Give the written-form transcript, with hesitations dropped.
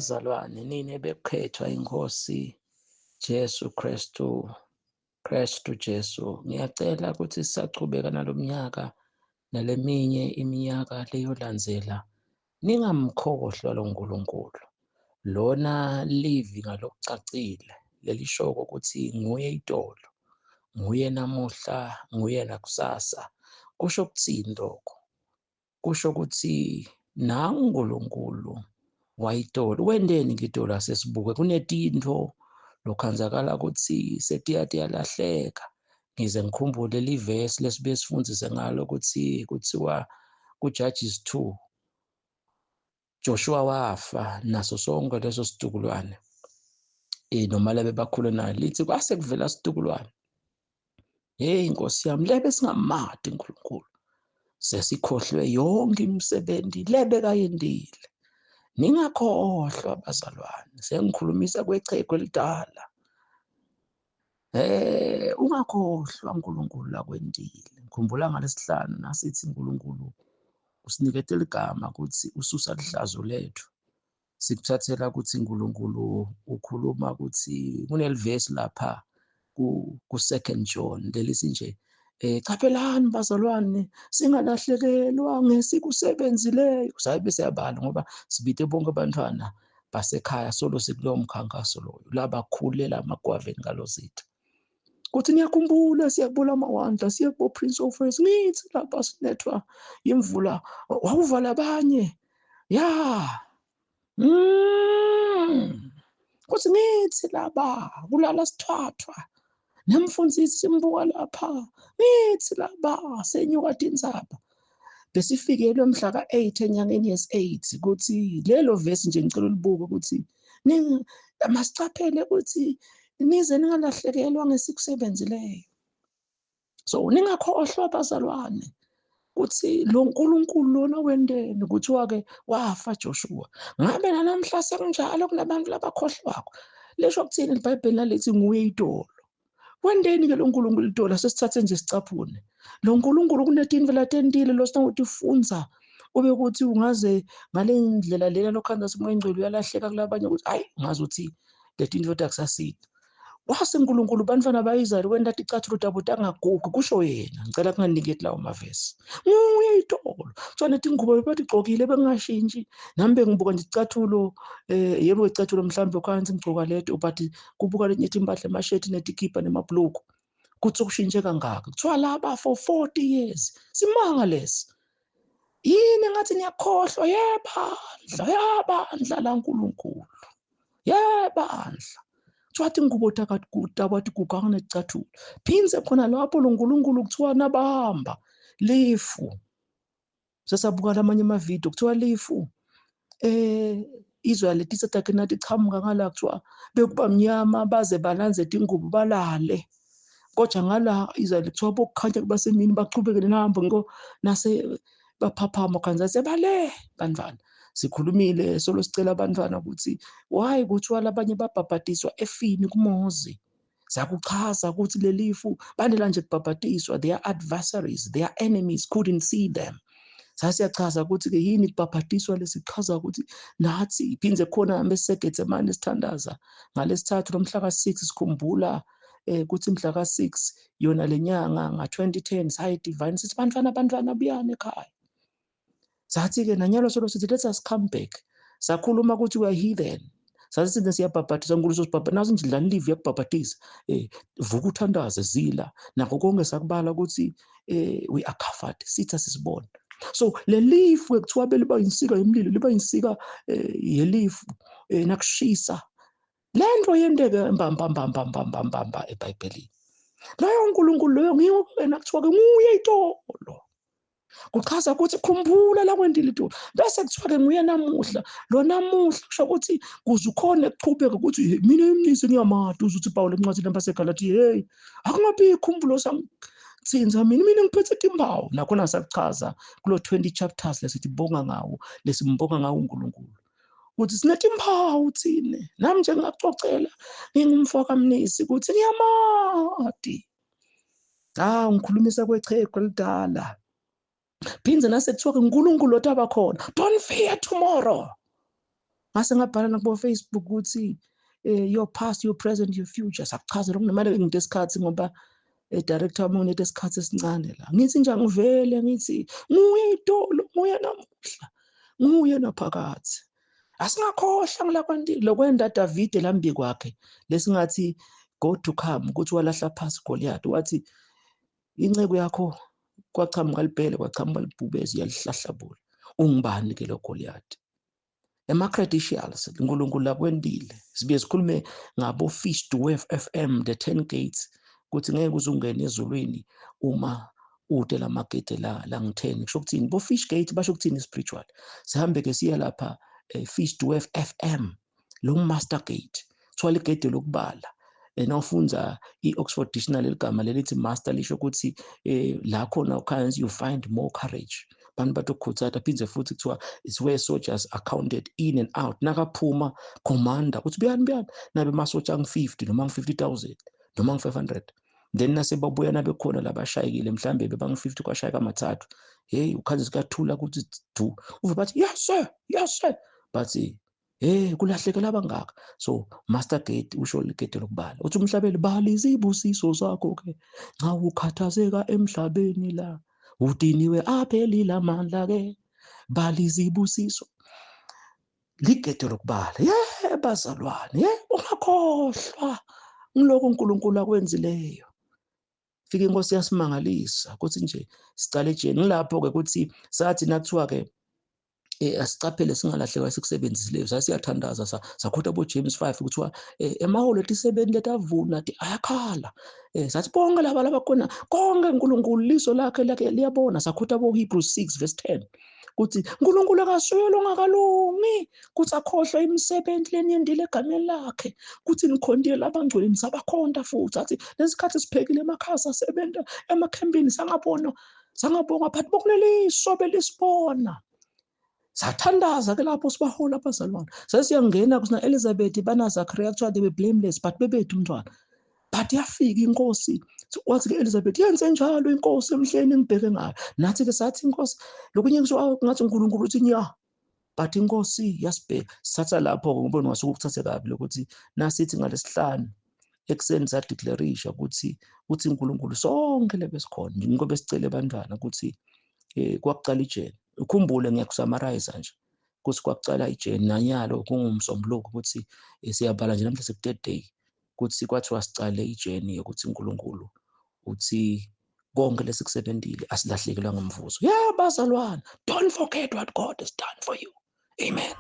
bazalwane, nini bekhethwa inkosi Jesu Kristu, Kristu Jesu. Ngiyacela ukuthi sisachubeka nalomnyaka naleminye iminyaka leyolandzela. Ningamkhohlwa lo nkulunkulu. Lona livi ngalokucacile, lelishoko ukuthi nguye itolo, nguye namuhla, nguye nakusasa. Kusho ukutsini lokho? Kusho ukuthi nangu uNkulunkulu wayitolo. Wendeni ngitolo asesibuke kunetinto lokhenzakala ukuthi setiyalahleka. Ngize ngikhumbule livesi lesibuye sifundise ngalo ukuthi kuthiwa kuJudges 2 Joshua wafa naso sonke leso sizukulwane. Noma lebe bakhule naye lithi kwase kuvela sizukulwane. Hey Nkosi yami, lebe singamadi uNkulunkulu. Sesikhohlwe yonke imisebenzi lebe kayendile. Ningakhohlwa bazalwane, sengikhulumisa kwechegu elidala. Ungakhohlwa uNkulunkulu lakwendile. Ngikhumbula ngalesihlanu nasithi uNkulunkulu usinikethe igama ukuthi ususa lihlazo lethu. Sikuthathela ukuthi uNkulunkulu ukhuluma ukuthi kunelivesi lapha ku 2 John lelithi nje capelani bazalwane singalahlekelwa ngesikusebenzileyo. Sabe siyabala ngoba sibite bonke abantwana basekhaya solo sikulowo mkhankaso loyo labakhulela amagwaveni ngalozitha. Kuthi ngiyakhumbula siyakubona amawandla siyakubo Prince of Wales ngithi lapha sinethwa imvula wawuvala abanye ya kuthi ngithi laba kulala sithathwa nemfundisi simbuka lapha ngithi laba senyuka tinzaba. Besifikele mhla ka-8 enyangeni yesi-8 ukuthi lelo vesi nje ngicela ulibuke ukuthi masicaphele ukuthi nize ningalahlekelwa ngesikusebenzileyo. So ningakhohlwa bazalwane ukuthi lo nkulunkulu lona wendeni kuthiwa-ke wafa Joshua. Ngabe namhla sekunjalo kunabantu labakhohlwako. Lesho kuthini iBhayibheli nalithi nguye itolo. Wendeni ke lo nkulunkulu itolo sesithathe nje sicaphune. Lo nkulunkulu kunetinto latendile losingathi ufunza ube ukuthi ungaze ngale ndlela lena lokhanza simoya ingcwele uyalahleka kulabanye ukuthi hayi ngazi ukuthi letinto takusasida. Wase uNkulunkulu bantwana bayizali wenda ticathulo tabo tangagugi kusho yena. Ngicela kunganiketi lawo mavesi. Nguye itolo. Kuthiwa tingubo bebatigqokile bengashintshi. Nami bengibuka nje icathulo yebo icathulo mhlambe kwanzi ngigcoka leto but kubuka lenye impahla emasheti netikipa nemabhluku. Kuthi ukushintshe kangaka. Kuthiwa laba for 40 years. Simanga lesi. Yini ngathi niyakhohlwa yebandla laNkulunkulu. Yebandla. Wathi ngubo takati kuganga ticathulo. Phinze khona lapho lo nkulunkulu kuthiwa nabahamba lifu. Sesabuka lamanye amavidiyo kuthiwa lifu. Israel tisatake nathi chamuka ngala kuthiwa bekuba mnyama baze balanze tingubo balale. Kodwa ngala Israel kuthiwa bokukhanya kubasemini bachubeke nehambo ngo nase baphaphama kanza sebale bantwana. Sikhulumile solo sicela abantwana ukuthi why kuthiwa labanye babhabhatiswa efini kuMozi. Sakuchaza ukuthi lelifu bandela nje kubhabhatiswa, their adversaries, their enemies couldn't see them. Sasiyachaza ukuthi ke yini kubhabhatiswa lesichaza ukuthi nathi iphinze khona beseGetsemane sithandaza ngalesithathu lomhla ka6 sikhumbula ukuthi mhla ka6 yona lenyanga nga2010 sayi divine sithi bantwana buyane ekhaya. Sathi ke nanyalo solo sithi let us come back. Sakhuluma ukuthi we are heathen. Sathi siyabhabhatisa uNkulunkulu sibhabhatisa nazo indlani live yakubhabhatisa. Vuka uthandaze zila nakho konke sakubala ukuthi we are covered sithi sisibona. So le life ekuthiwa beliba insika yemlilo liba insika yelifu nakushisa. Lento yendeke mbamba eBhayibhelini. Loyo uNkulunkulu loyo ngiwo wena kuthiwa ke nguye itolo. Kuchaza ukuthi khumbula la kwendile itolo. Bese kuthiwa ke nguye namuhla. Lo namuhla kusho ukuthi kuze ukhona ukuqhubeka ukuthi mina emnisi ngiyamada uzuthi Paul encwadi laseGalatia hey akungabi ikhumbulo sami tsinza mina ngiphethe timbawu nakhona sakuchaza kulo 20 chapters lesithi bonga ngawo lesimbonga ngawo uNkulunkulu. Uthi sinetimpawu thine nami nje ngiyacocela ngingumfaka kaMnisi ukuthi ngiyamadi. Ngikhulumisa kwechegu elidala. Phinze nasekuthiwa uNkulunkulu otaba khona. Don't fear tomorrow. ngase ngabhala nakubo Facebook ukuthi your past, your present, your future. Sakuchazela kunamanje nginto esikhathi ngoba director wami unethe isikhathi esincane la. Ngithi nje ngivele ngithi nguye idolo, nguye namuhla, nguye naphakathi. Asingakhohlwa ngilakwanti lokwenda David lambi kwakhe lesingathi go to come ukuthi walahla phansi Goliath wathi inceku yakho kwachamuka libhele kwachamuka libhubezi yalihlahlabula. Ungubani ke lo Goliath? Ema-credentials uNkulunkulu lakwendile. Sibuye sikhulume ngabo Fish to Wave FM the 10 gates ukuthi ngeke uze ungene ezulwini uma ude lamagede la ngi10 kusho ukuthini bo Fish Gate basho ukuthini spiritual. Sihambe ke siya lapha Fish to Wave FM lo Master Gate kuthiwa ligede lokubala. Nawufunza i-Oxford Dictionary ligama lelithi master lisho ukuthi la khona ukhanya you find more courage. Bantu batokhuthata phindze futhi kuthiwa it's where soldiers are counted in and out. Nakaphuma commander uthi buyani nabe masotsha ngi50 noma ngi50,000 noma ngi500. Then nasebabuya nabe khona labashayekile mhlambe bebangi50 kwashayeka amathathu. Hey ukhanze sikathula ukuthi do. Uve bathi yes sir. Bathi kulahleke labangaka. So Master Gate usho ligede lokubala. Uthi umhlabeli bali izibusiso zakho ke. Nxa ukhathazeka emhlabeni la. Udiniwe apheli lamandla ke. Bali izibusiso. Ligede lokubala. Bazalwane. Ungakhohlwa ngiloko uNkulunkulu akwenzileyo. Fike inkosi yasimangalisa ukuthi nje sicale ejeni ngilapho ke ukuthi sathi nakuthiwa ke asicaphele singalahlekwa sikusebenzisileyo sasiyathandaza sakhotha bo James 5 kuthiwa emaholo etisebeni letavuna ayakhala sathi bonke laba labakhona konke uNkulunkulu liso lakhe liyabona sakhotha bo Hebrews 6 verse 10 kuthi uNkulunkulu akaswelo ngakalungi kuthi akhohlwa imisebenzi leniyendile egameni lakhe kuthi nikhondile labangcwele nisabakhonda futhi athi lesikhathi siphekile emakhaya sebenza emakhempini sangabonga phathi bokuleliso belisibona. Sathandaza ke lapho sibahola abazalwane. Sesiyangena kusina Elizabeth bana Zachariah kuthiwa they were blameless but bebethu umntwana. But yafika inkosi. Wathi ke Elizabeth yenze njalo inkosi emhleni ngibheke ngayo. Nathi ke sathi inkosi lokunye kusho ngathi uNkulunkulu uthi nya. But inkosi yasibheka. Satha lapho ngibona ngasuku ukuthathe kabi lokuthi nasithi ngalesihlanu ekseni sa declareisha ukuthi uNkulunkulu sonke lebesikhona. Ngoba sicela abantwana ukuthi kwakucala ijele. Ukhumbule ngiyakusummarize nje ukuthi kwakucala ijeni nanyalo kungumsombuluko ukuthi siyabhala nje namhla sekuthird day ukuthi kwathiwa sicale ijeni ukuthi uNkulunkulu uthi konke lesikusebenzile asilahlekelwa ngomvuzo. Bazalwane, don't forget what God has done for you. Amen.